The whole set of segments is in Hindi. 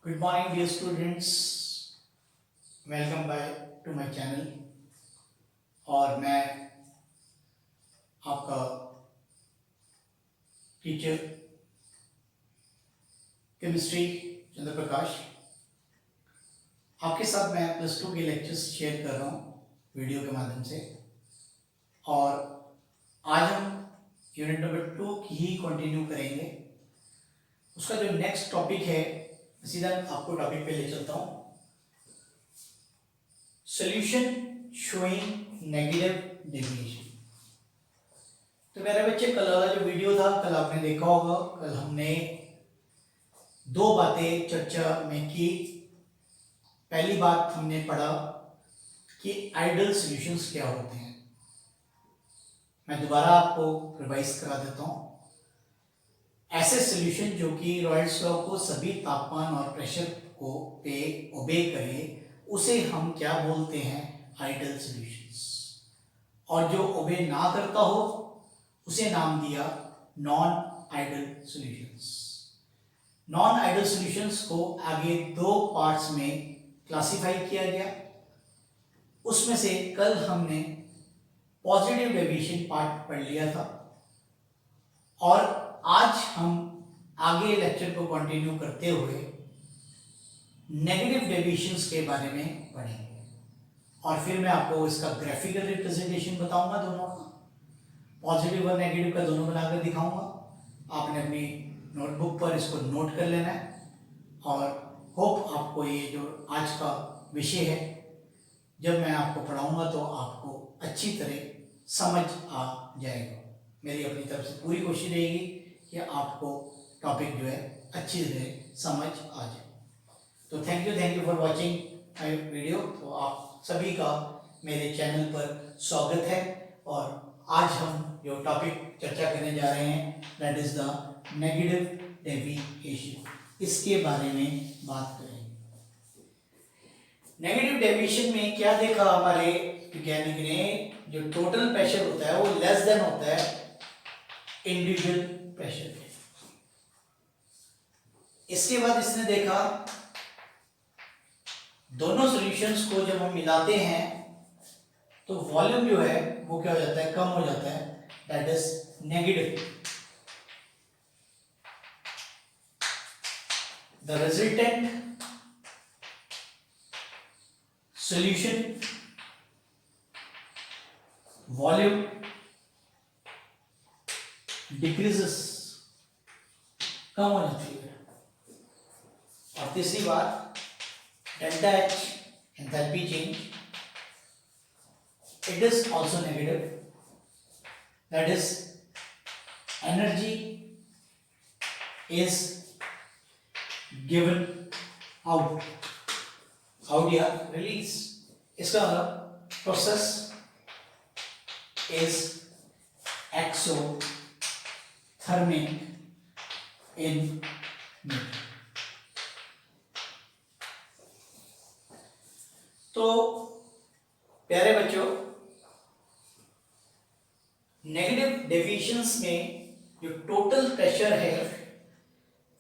Good morning, dear students. Welcome back to my channel. और मैं आपका टीचर केमिस्ट्री चंद्र प्रकाश आपके साथ मैं प्लस 2 के लेक्चर्स शेयर कर रहा हूँ वीडियो के माध्यम से। और आज हम यूनिट नंबर 2 की ही कंटिन्यू करेंगे। उसका जो नेक्स्ट टॉपिक है, सीधा आपको टॉपिक पे ले चलता हूँ। Solution showing negative deviation. तो मेरे बच्चे, कल वाला जो वीडियो था, कल आपने देखा होगा। कल हमने दो बातें चर्चा में की। पहली बात हमने पढ़ा कि आइडियल सॉल्यूशंस क्या होते हैं। मैं दोबारा आपको रिवाइज करा देता हूँ। ऐसे सॉल्यूशन जो कि रॉयल्स लॉ को सभी तापमान और प्रेशर को पे ओबे करे, उसे हम क्या बोलते हैं? Ideal solutions. और जो ओबे ना करता हो उसे नाम दिया non ideal solutions. Non ideal solutions को आगे दो पार्ट्स में क्लासिफाई किया गया। उसमें से कल हमने पॉजिटिव डेविएशन पार्ट पढ़ लिया था और आज हम आगे लेक्चर को कंटिन्यू करते हुए नेगेटिव डेविएशंस के बारे में पढ़ेंगे। और फिर मैं आपको इसका ग्राफिकल रिप्रेजेंटेशन बताऊंगा, दोनों का, पॉजिटिव और नेगेटिव का दोनों बनाकर दिखाऊंगा। आपने अपनी नोटबुक पर इसको नोट कर लेना है। और होप आपको ये जो आज का विषय है, जब मैं आपको पढ़ाऊंगा तो आपको अच्छी तरह समझ आ जाएगा। मेरी अपनी तरफ से पूरी कोशिश रहेगी कि आपको टॉपिक जो है अच्छी तरह समझ आ जाए। तो thank you for watching my video. तो आप सभी का मेरे चैनल पर स्वागत है। और आज हम जो टॉपिक चर्चा करने जा रहे हैं, that is the negative deviation. इसके बारे में बात करेंगे। नेगेटिव डेविएशन में क्या देखा हमारे वैज्ञानिक ने? जो टोटल प्रेशर होता है वो लेस देन होता है इंडिविजुअल प्रेशर के। इसके बाद इसने देखा दोनों सॉल्यूशंस को जब हम मिलाते हैं तो वॉल्यूम जो है वो क्या हो जाता है? कम हो जाता है। That is negative. The resultant solution volume decreases, कम हो जाती है। और तीसरी बात, delta H enthalpy change, it is also negative. That is, energy is given out या release। इसका मतलब process is exothermic in nature। तो प्यारे बच्चों, नेगेटिव डेविएशंस में जो टोटल प्रेशर है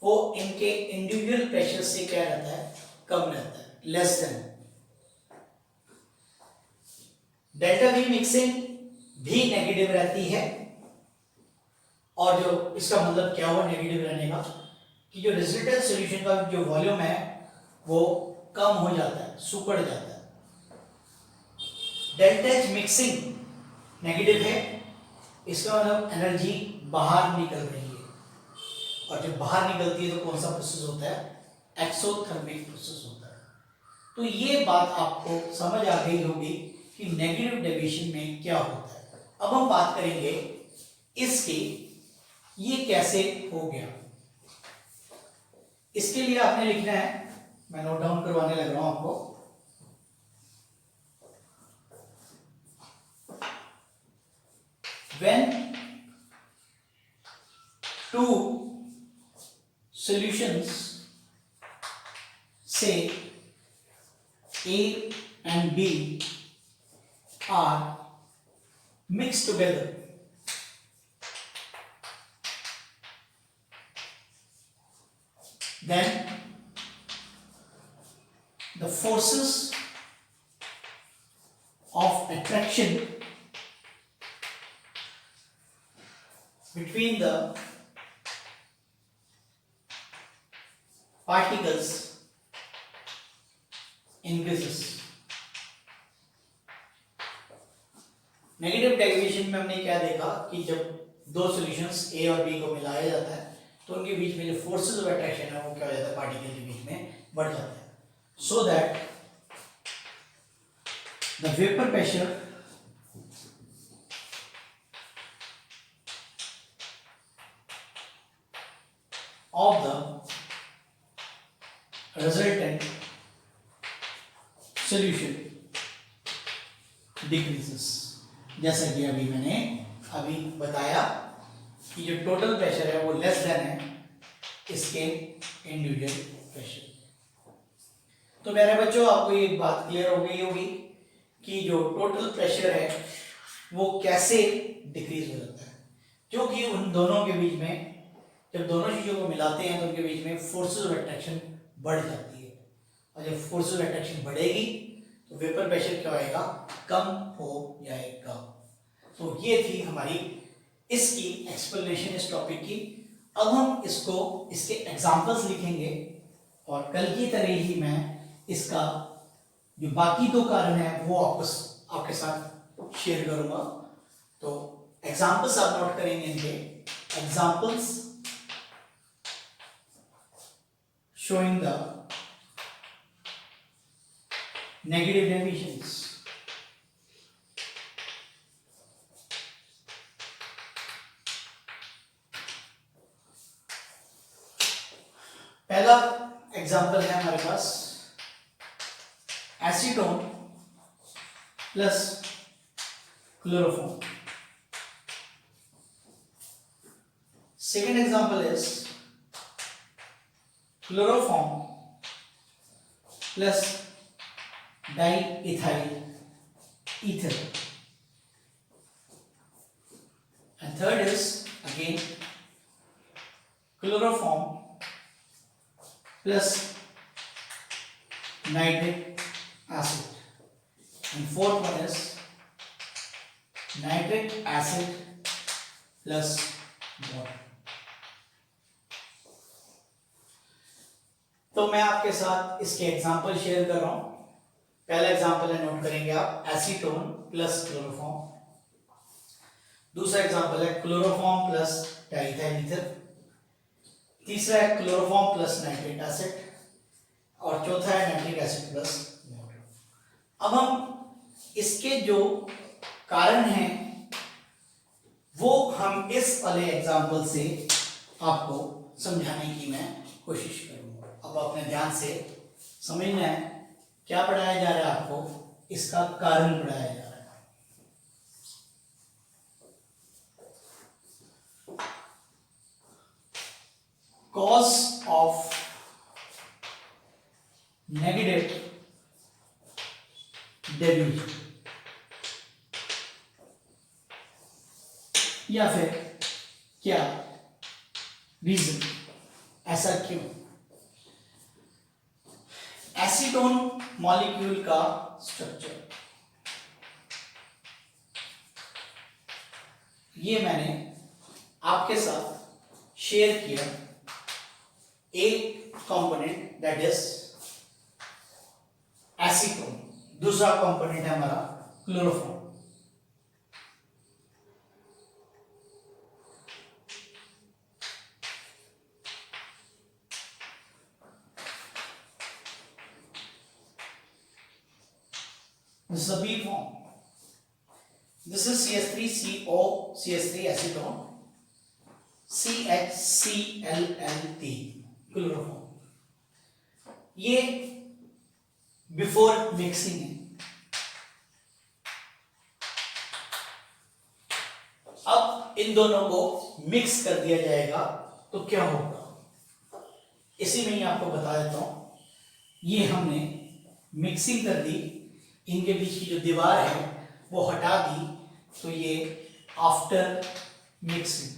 वो इनके इंडिविजुअल प्रेशर से क्या रहता है? कम रहता है, less than. Delta we mixing भी नेगेटिव रहती है। और जो इसका मतलब क्या हुआ नेगेटिव रहने का, कि जो रिजल्टेंट सॉल्यूशन का जो वॉल्यूम है वो कम हो जाता है, सुकड़ जाता है। डेल्टा एच मिक्सिंग नेगेटिव है। इसका मतलब एनर्जी बाहर निकल रही है। और जब बाहर निकलती है तो कौन सा प्रोसेस होता है? एक्सोथर्मिक प्रोसेस होता है। तो ये बात आपको समझ आ गई होगी कि नेगेटिव डेविएशन में क्या होता है। अब हम बात करेंगे इसकी, ये कैसे हो गया। इसके लिए आपने लिखना है, मैं नोट डाउन करवाने लग रहा हूं आपको। When two solutions, say A and B, are mixed together, then the forces of attraction between the particles increases. Negative derivation में हमने क्या देखा कि जब दो सॉल्यूशंस ए और बी को मिलाया जाता है तो उनके बीच में जो फोर्सेस ऑफ अट्रैक्शन है वो क्या हो जाता है, पार्टिकल के बीच में बढ़ जाता है, so that the vapour pressure of the resultant solution decreases. जैसा कि अभी मैंने बताया कि जो टोटल प्रेशर है वो लेस देन है इसके इंडिविजुअल प्रेशर। तो मेरे बच्चों आपको ये बात क्लियर हो गई होगी कि जो टोटल प्रेशर है वो कैसे डिक्रीज हो जाता है, क्योंकि उन दोनों के बीच में जब दोनों चीज़ों को मिलाते हैं तो उनके बीच में फोर्सेस ऑफ अट्रैक्शन बढ़ जाती है, और जब फोर्सेस ऑफ अट्रैक्शन बढ़ेगी तो वेपर प्रेशर क्या होएगा, कम हो जाएगा। तो ये थी हमारी इसकी एक्सप्लेनेशन इस टॉपिक की। अब हम इसके एग्जांपल्स लिखेंगे और कल की तरह ही मैं इसका जो बाकी दो कारण है वो आपके साथ शेयर करूंगा। तो एग्जांपल्स आप नोट करेंगे इनके, examples showing the negative deviations. पहला एग्जांपल है हमारे पास acetone plus chloroform. Second example is chloroform plus diethyl ether, and third is again chloroform plus nitric acid, and fourth one is nitric acid plus water. तो मैं आपके साथ इसके एग्जांपल शेयर कर रहा हूं। पहला एग्जांपल है, नोट करेंगे आप, एसीटोन प्लस क्लोरोफॉर्म। दूसरा एग्जांपल है क्लोरोफॉर्म प्लस डाइइथाइल ईथर। तीसरा है क्लोरोफॉर्म प्लस नाइट्रिक एसिड, और चौथा है नाइट्रिक एसिड प्लस वाटर। अब हम इसके जो कारण हैं वो हम इस वाले एग्जांपल से आपको समझाने की मैं कोशिश करूंगा। अब अपने ध्यान से समझना है क्या पढ़ाया जा रहा है आपको, इसका कारण पढ़ाया जा रहा है। कॉज ऑफ नेगेटिव डेविएशन, या फिर क्या रीजन, ऐसा क्यों। एसीटोन मॉलिक्यूल का स्ट्रक्चर, ये मैंने आपके साथ शेयर किया। एक कंपोनेंट दैट इज एसीटोन, दूसरा कंपोनेंट है हमारा chloroform. This is a B form. This is CH3CO, CH3 acetone, CHClL3 chloroform. ये बिफोर मिक्सिंग है। अब इन दोनों को मिक्स कर दिया जाएगा तो क्या होगा, इसी में ही आपको बता देता हूं। ये हमने मिक्सिंग कर दी, इनके बीच की जो दीवार है वो हटा दी, तो ये आफ्टर मिक्सिंग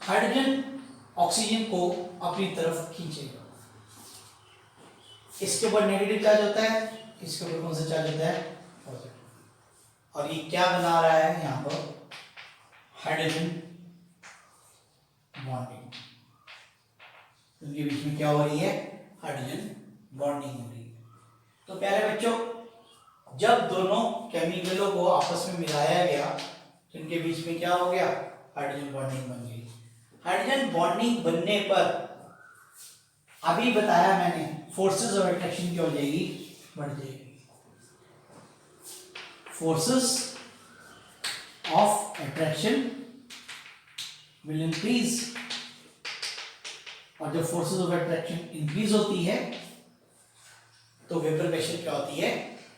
हाइड्रोजन ऑक्सीजन को अपनी तरफ खींचेगा। इसके ऊपर नेगेटिव चार्ज होता है, इसके ऊपर कौन सा चार्ज होता है, पॉजिटिव। और ये क्या बना रहा है यहाँ पर, हाइड्रोजन बॉन्डिंग। उनके बीच में क्या हो रही है, हाइड्रोजन बॉन्डिंग हो रही है। तो प्यारे बच्चों, जब दोनों केमिकलों को आपस में मिलाया गया तो इनके बीच में क्या हो गया, हाइड्रोजन बॉन्डिंग बन गई। हाइड्रोजन बॉन्डिंग बनने पर अभी बताया मैंने, फोर्सेस ऑफ अट्रैक्शन क्या हो जाएगी, बढ़ जाएगी। Forces of attraction will increase, और जब फोर्सेस ऑफ अट्रैक्शन इंक्रीज होती है तो वेपर प्रेशर क्या होती है,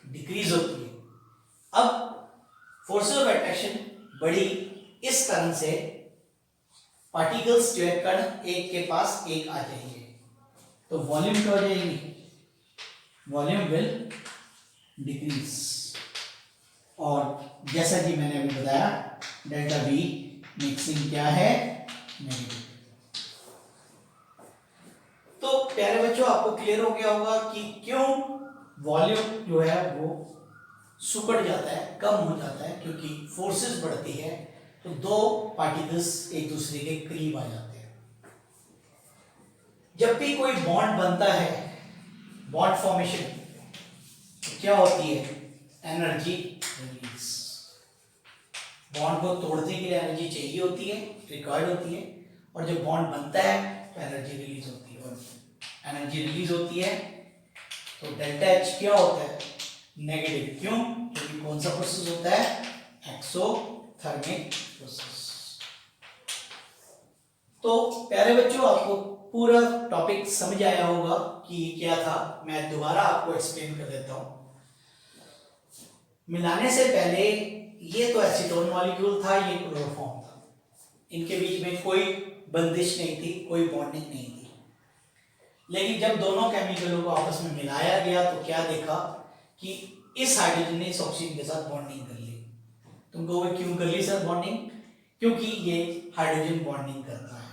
डिक्रीज होती है। अब फोर्सेस ऑफ अट्रैक्शन बढ़ी, इस कारण से पार्टिकल्स जो है, कण एक के पास एक आ जाएंगे, तो वॉल्यूम क्या हो जाएगी, वॉल्यूम विल डिक्रीज। और जैसा कि मैंने अभी बताया, डेल्टा वी मिक्सिंग क्या है, नेगेटिव। तो प्यारे बच्चों, आपको क्लियर हो गया होगा कि क्यों वॉल्यूम जो है वो सुकड़ जाता है, कम हो जाता है, क्योंकि फोर्सेस बढ़ती है तो दो पार्टिकल्स एक दूसरे के करीब आ जाते हैं। जब भी कोई बॉन्ड बनता है, बॉन्ड फॉर्मेशन, तो क्या होती है, एनर्जी रिलीज। बॉन्ड को तोड़ने के लिए एनर्जी चाहिए होती है, रिक्वायर्ड होती है, और जब बॉन्ड बनता है तो एनर्जी रिलीज होती है। और एनर्जी रिलीज होती है तो डेल्टा एच क्या होता है, नेगेटिव। क्यों, क्योंकि कौन सा प्रोसेस होता है, एक्सोथर्मिक प्रोसेस। तो प्यारे बच्चों, आपको पूरा टॉपिक समझ आया होगा कि क्या था। मैं दोबारा आपको एक्सप्लेन कर देता हूं। मिलाने से पहले ये तो एसीटोन मॉलिक्यूल था, ये क्लोरोफॉर्म था, इनके बीच में कोई बंदिश नहीं थी, कोई बॉन्डिंग नहीं थी। लेकिन जब दोनों केमिकलों को आपस में मिलाया गया तो क्या देखा कि इस हाइड्रोजन ने इस ऑक्सीजन के साथ बॉन्डिंग कर ली। तुम कहोगे क्यों कर ली सर बॉन्डिंग, क्योंकि ये हाइड्रोजन बॉन्डिंग करता है,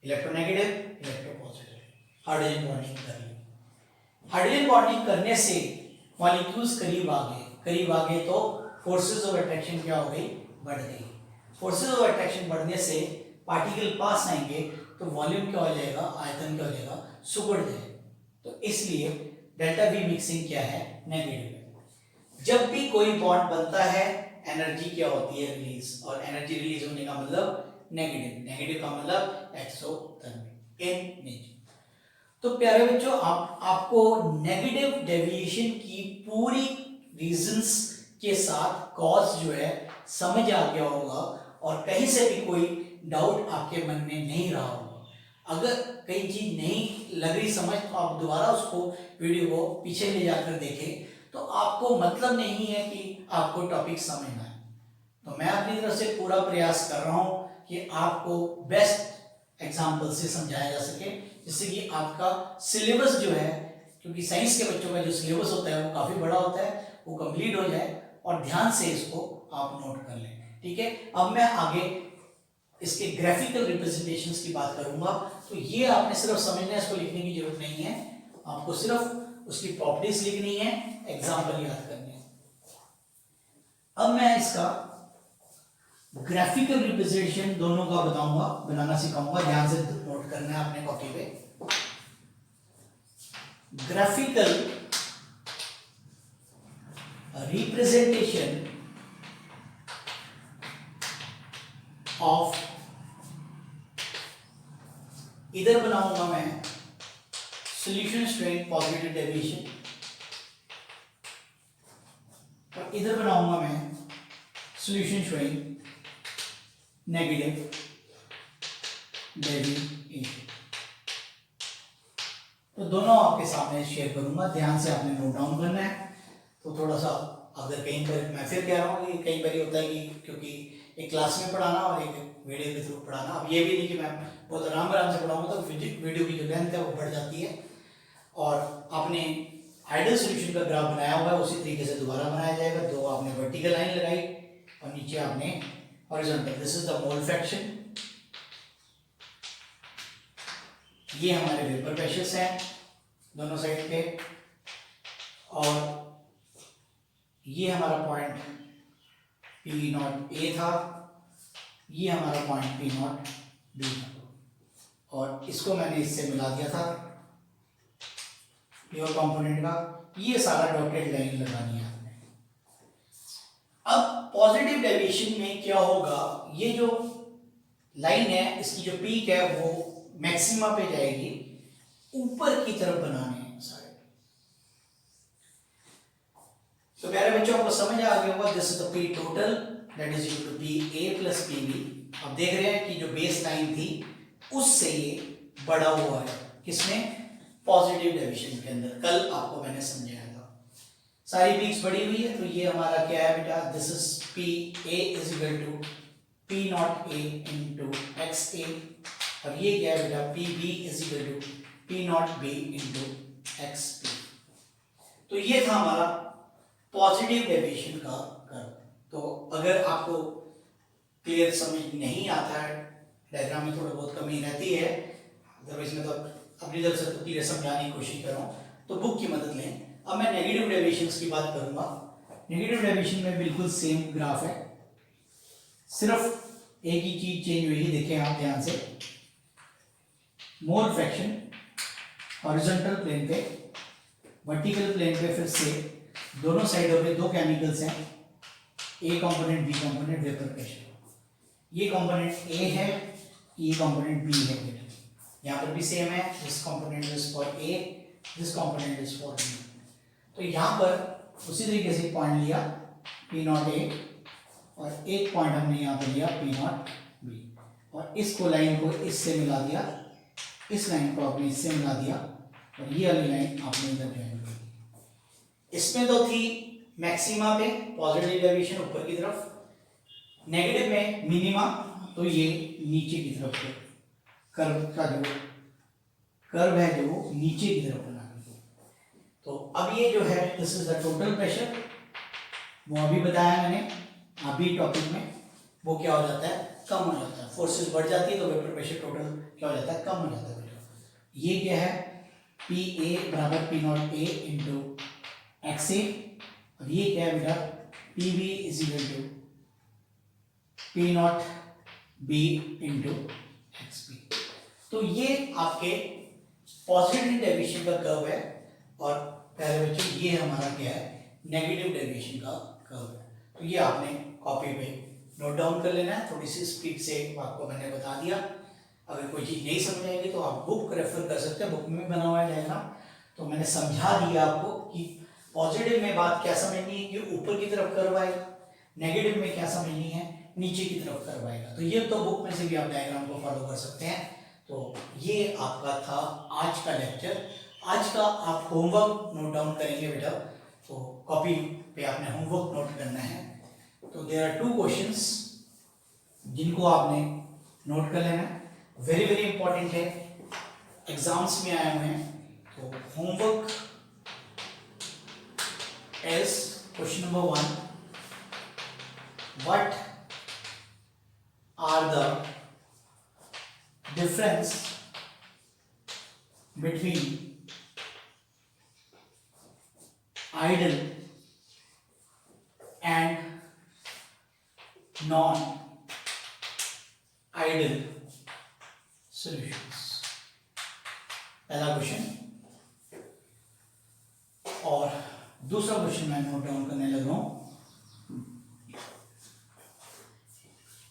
इलेक्ट्रोनेगेटिव इलेक्ट्रोपॉजिटिव, हाइड्रोजन बॉन्डिंग कर ली। हाइड्रोजन बॉन्डिंग करने से मॉलिक्यूल्स करीब आ गए तो फोर्सेस ऑफ अट्रैक्शन क्या हो गई, बढ़ गई। फोर्सेस ऑफ अट्रैक्शन बढ़ने से पार्टिकल पास आएंगे तो वॉल्यूम क्या हो जाएगा, आयतन क्या हो जाएगा, सुगड़ जाएगा। तो इसलिए डेल्टा वी मिक्सिंग क्या है, नेगेटिव है। जब भी कोई बॉन्ड बनता है एनर्जी क्या होती है, रिलीज, और एनर्जी रिलीज होने का मतलब नेगेटिव, नेगेटिव का मतलब एक्सोथर्मिक इन नेचर। तो प्यारे बच्चों, आपको नेगेटिव डेविएशन की पूरी रीजंस के साथ कॉज जो है समझ आ गया होगा, और कहीं से भी कोई डाउट आपके मन में नहीं रहा होगा। अगर कई चीज नहीं लग रही समझ, तो आप दोबारा उसको वीडियो को पीछे ले जाकर देखें, तो आपको मतलब नहीं है कि आपको टॉपिक समझना है। तो मैं अपनी तरफ से पूरा प्रयास कर रहा हूं कि आपको बेस्ट एग्जाम्पल से समझाया जा सके, जिससे कि आपका सिलेबस जो है, क्योंकि साइंस के बच्चों का जो सिलेबस होता है वो काफ़ी बड़ा होता है, वो कंप्लीट हो जाए, और ध्यान से इसको आप नोट कर लें। ठीक है, अब मैं आगे इसके ग्राफिकल रिप्रेजेंटेशंस की बात करूंगा। तो ये आपने सिर्फ समझना है, इसको लिखने की जरूरत नहीं है, आपको सिर्फ उसकी प्रॉपर्टीज लिखनी है, एग्जाम्पल याद करने हैं। अब मैं इसका ग्राफिकल रिप्रेजेंटेशन दोनों का बताऊंगा, बनाना सिखाऊंगा, ध्यान से नोट करना है अपने कॉपी पे। ग्राफिकल रिप्रेजेंटेशन ऑफ, इधर बनाऊंगा मैं सॉल्यूशन स्ट्रेन पॉजिटिव डेविएशन, और इधर बनाऊंगा मैं सॉल्यूशन स्ट्रेन नेगेटिव डेविएशन। तो दोनों आपके सामने शेयर करूंगा, ध्यान से आपने नोट डाउन करना है। तो थोड़ा सा अगर कहीं पर, मैं फिर कह रहा हूँ कि कई बार होता है कि क्योंकि एक क्लास में पढ़ाना और एक वीडियो के थ्रू पढ़ाना, अब ये भी नहीं कि मैं बहुत आराम से पढ़ाऊंगा तो वीडियो की जो लेंथ है वो बढ़ जाती है। और आपने आइडियल सॉल्यूशन का ग्राफ बनाया हुआ है, उसी तरीके से दोबारा बनाया जाएगा। दो आपने वर्टिकल लाइन लगाई और नीचे आपने horizontal, this is the mole fraction. ये हमारे वेपर प्रेशर्स हैं दोनों साइड पे, और ये हमारा पॉइंट पी नॉट ए था, ये हमारा पॉइंट पी नॉट बी था, और इसको मैंने इससे मिला दिया था प्योर कंपोनेंट का। ये सारा डॉटेड लाइन लगानी है आपने। अब पॉजिटिव डेविएशन में क्या होगा, ये जो लाइन है इसकी जो पीक है वो मैक्सिमा पे जाएगी, ऊपर की तरफ बनाने हैं सारे। तो प्यारे बच्चों, आपको समझ आ गया होगा, this is the P total that is equal to P A plus P B. अब देख रहे हैं कि जो बेस लाइन थी उससे ये बड़ा हुआ है, किसमें, पॉजिटिव डेविएशन के अंदर। कल आपको मैंने समझाया था, सारी पीक्स बड़ी हुई है, तो ये हमारा क्या है बेटा, this is P A is equal to P naught A into X A, और ये क्या है बेटा, P B is equal to P naught B into X P. तो ये था हमारा पॉजिटिव डेविएशन का कर्व। तो अगर आपको क्लियर समझ नहीं आता है, डायग्राम में थोड़ा बहुत कमी रहती है, अदरवाइज मैं तो अपनी तरफ से तो क्लियर समझाने की कोशिश कर रहा हूँ, तो बुक की मदद लें। अब मैं नेगेटिव डेविएशंस की बात करूंगा। नेगेटिव डेविएशन में बिल्कुल सेम ग्राफ है, सिर्फ एक ही चीज चेंज हुई है, देखें आप ध्यान से। मोल फ्रैक्शन हॉरिजॉन्टल प्लेन पे, वर्टिकल प्लेन पे फिर से दोनों साइडों पे दो केमिकल्स हैं, A component B component, vapour pressure. ये कंपोनेंट ए है, ये कंपोनेंट बी है। यहाँ पर भी सेम है, this component is for A, this component is for B. तो यहाँ पर उसी तरीके से पॉइंट लिया पी नॉट ए, और एक पॉइंट हमने यहाँ पर लिया पी नॉट बी, और इसको लाइन को इससे मिला दिया, इस लाइन को आपने इससे मिला दिया, और ये वाली लाइन आपने इधर ज्वाइन कर दी। इसमें तो थी मैक्सिमा पे पॉजिटिव डेविएशन ऊपर की तरफ, नेगेटिव में मिनिमा, तो ये नीचे की तरफ है। कर्व का जो कर्व है जो नीचे की तरफ बना है। तो अब ये जो है this is the total pressure, वो अभी बताया मैंने अभी टॉपिक में, वो क्या हो जाता है, कम हो जाता है। फोर्सेस बढ़ जाती है तो वेपर प्रेशर टोटल क्या हो जाता है, कम हो जाता है। ये क्या है, पी ए बराबर P naught A into X A, और ये क्या है बेटा, P B is equal to P naught B into X B. तो ये आपके पॉजिटिव डेविएशन का कर्व है, और पहले बच्चों ये हमारा क्या है, नेगेटिव डेविएशन का कर्व है। तो ये आपने कॉपी पे नोट डाउन कर लेना है, थोड़ी सी स्पीड से आपको मैंने बता दिया। अगर कोई चीज़ नहीं समझ आएगी तो आप बुक रेफर कर सकते हैं, बुक में बना हुआ है डायग्राम। तो मैंने समझा दिया आपको कि पॉजिटिव में बात क्या समझनी है कि ऊपर की तरफ कर्व आएगा, नेगेटिव में क्या समझनी है, नीचे की तरफ कर्व आएगा। तो ये तो बुक में से भी आप डायग्राम को फॉलो कर सकते हैं। तो ये आपका था आज का लेक्चर। आज का आप होमवर्क नोट डाउन करेंगे बेटा, तो कॉपी पे आपने होमवर्क नोट करना है। तो देयर आर 2 क्वेश्चंस जिनको आपने नोट कर लेना है, वेरी वेरी इंपॉर्टेंट है, एग्जाम्स में आए हुए हैं। तो homework is question number 1, what are the difference between ideal and non-ideal solutions, पहला क्वेश्चन। और दूसरा क्वेश्चन मैं नोट डाउन करने लग रहा हूं,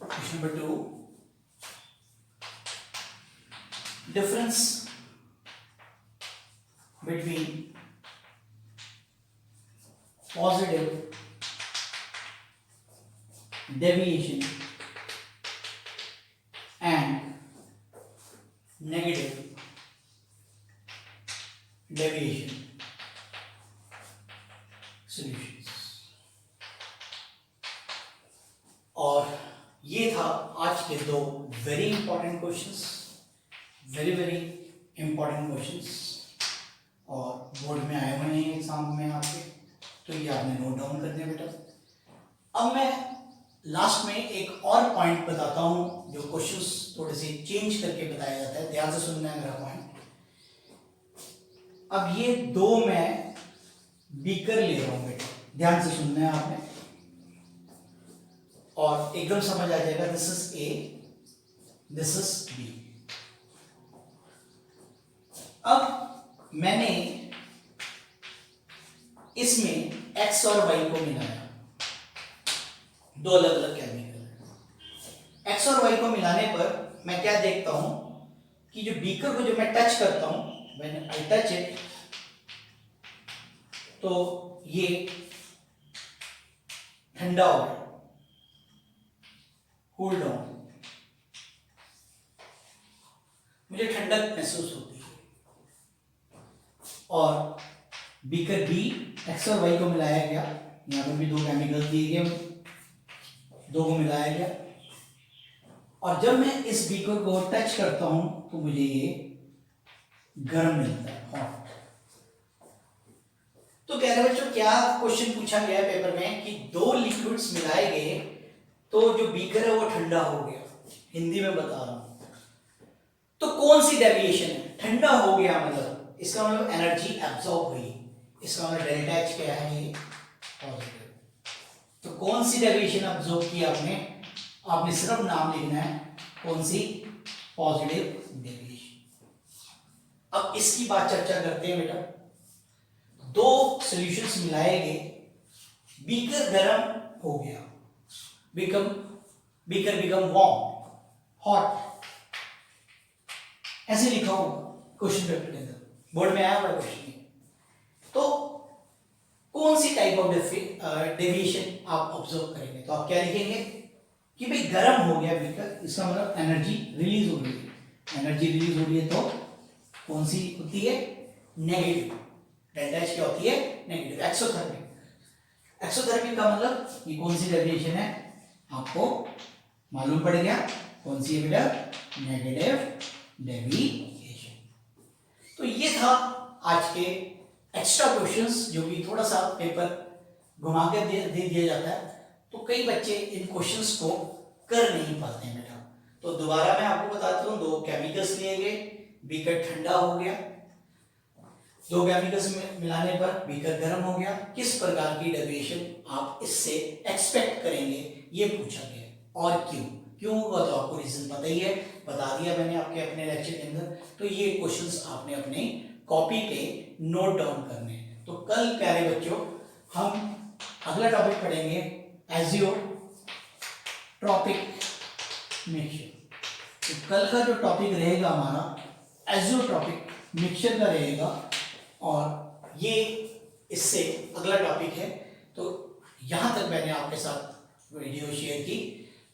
question number 2, difference between positive deviation and negative deviation solutions। और ये था आज के 2 very important questions, very very important questions, और बोर्ड में आए हुए हैं एग्जाम में आपके, तो ये आपने नोट डाउन कर दिया बेटा। अब मैं लास्ट में एक और पॉइंट बताता हूं, जो क्वेश्चंस थोड़े से चेंज करके बताया जाता है, ध्यान से सुनना है मेरा पॉइंट। अब ये 2 मैं बीकर ले रहा हूं बेटा, ध्यान से सुनना है आपने और एकदम समझ आ जाएगा। This is A, this is B. अब मैंने इसमें एक्स और वाई को मिलाया, दो अलग अलग केमिकल। एक्स और वाई को मिलाने पर मैं क्या देखता हूं कि जो बीकर को जो मैं टच करता हूं, व्हेन आई टच इट, तो ये ठंडा हो गया, कूल डाउन, मुझे ठंडक महसूस होती है। और बीकर बी, एक्स और वाई को मिलाया गया, यहां पर भी दो केमिकल दिए गए, दो को मिलाया गया, और जब मैं इस बीकर को टच करता हूं तो मुझे ये गर्म मिलता है, हॉट। तो कह रहे बच्चों, क्या क्वेश्चन पूछा गया है पेपर में कि दो लिक्विड्स मिलाए गए तो जो बीकर है वो ठंडा हो गया, हिंदी में बता रहा हूं, तो कौन सी डेविएशन है? ठंडा हो गया मतलब इसका मतलब एनर्जी एब्जॉर्ब हुई, इसका मतलब डेल्टा एच क्या है, ये पॉजिटिव। तो कौन सी डेविएशन एब्जॉर्ब की आपने? आपने सिर्फ नाम लिखना है, कौन सी? Positive deviation. अब इसकी बात चर्चा करते हैं बेटा। दो सॉल्यूशंस मिलाए गए, बीकर गर्म हो गया, बीकर बिकम वार्म, हॉट, ऐसे लिखा होगा क्वेश्चन पेपर के अंदर, बोर्ड में आया हुआ क्वेश्चन। तो कौन सी टाइप ऑफ डेविएशन आप ऑब्जर्व करेंगे? तो आप क्या लिखेंगे कि भाई गर्म हो गया बीकर, इसका मतलब एनर्जी रिलीज हो रही है, एनर्जी रिलीज हो रही है, तो कौन सी होती है? नेगेटिव। डेल्टा एच क्या होती है? नेगेटिव। एक्सोथर्मिक। एक्सोथर्मिक का मतलब ये कौन सी डेविएशन है? आपको मालूम पड़ गया कौन सी है बेटा? Negative deviation. तो ये था आज के एक्स्ट्रा क्वेश्चंस, जो कि थोड़ा सा पेपर घुमा के दे दिया जाता है, तो कई बच्चे इन क्वेश्चंस को कर नहीं पाते हैं बेटा। तो दोबारा मैं आपको बताता हूँ, दो केमिकल्स लिए गए, बीकर ठंडा हो गया, दो केमिकल्स मिलाने पर बीकर गर्म हो गया, किस प्रकार की डेविएशन आप इससे एक्सपेक्ट करेंगे, ये पूछा गया। और क्यों होगा तो आपको रीजन पता ही है, बता दिया मैंने आपके अपने लेक्चर के अंदर। तो ये क्वेश्चंस आपने अपने कॉपी पे नोट डाउन करने हैं। तो कल प्यारे बच्चों हम अगला टॉपिक पढ़ेंगे, एजियोट्रॉपिक मिक्सचर। तो कल का जो टॉपिक रहेगा हमारा एजियोट्रॉपिक मिक्सचर का रहेगा, और ये इससे अगला टॉपिक है। तो यहाँ तक मैंने आपके साथ वीडियो शेयर की।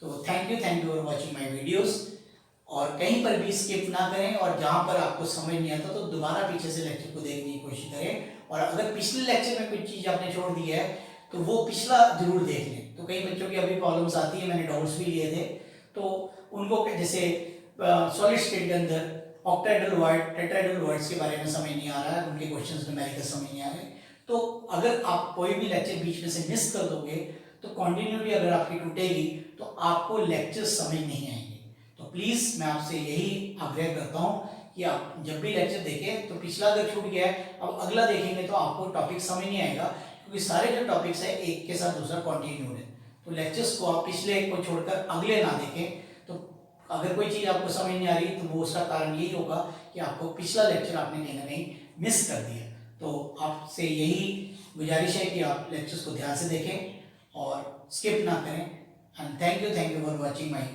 तो thank you for watching my videos. और कहीं पर भी स्किप ना करें, और जहाँ पर आपको समझ नहीं आता तो दोबारा पीछे से लेक्चर को देखने की कोशिश करें। और अगर पिछले लेक्चर में कुछ चीज़ आपने छोड़ दी है तो वो पिछला जरूर देख लें। तो कई बच्चों की अभी प्रॉब्लम्स आती है, मैंने डाउट्स भी लिए थे, तो उनको जैसे सॉलिड स्टेट के अंदर ऑक्टाहेड्रल वॉइड, टेट्राहेड्रल वॉइड्स के बारे में समझ नहीं आ रहा है, उनके क्वेश्चंस न्यूमेरिकल समझ नहीं आ रहे। तो अगर आप कोई भी लेक्चर बीच में से मिस कर दोगे तो कंटिन्यूटी अगर आपकी टूटेगी तो आपको लेक्चर समझ नहीं आएंगे। तो प्लीज़ मैं आपसे यही आग्रह करता हूँ कि आप जब भी लेक्चर देखें तो पिछला अगर छूट गया है, अब अगला देखेंगे तो आपको टॉपिक समझ नहीं आएगा, क्योंकि सारे जो टॉपिक्स हैं एक के साथ दूसरा कंटिन्यूड है। तो लेक्चर्स को आप पिछले एक को छोड़कर अगले ना देखें। तो अगर कोई चीज़ आपको समझ नहीं आ रही तो वो उसका कारण यही होगा कि आपको पिछला लेक्चर आपने कहीं ना कहीं मिस कर दिया। तो आपसे यही गुजारिश है कि आप लेक्चर्स को ध्यान से देखें और स्किप ना करें। And thank you for watching my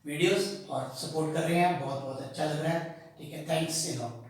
videos, और सपोर्ट कर रहे हैं, बहुत बहुत अच्छा लग रहा है। ठीक है, थैंक्स ए लॉट।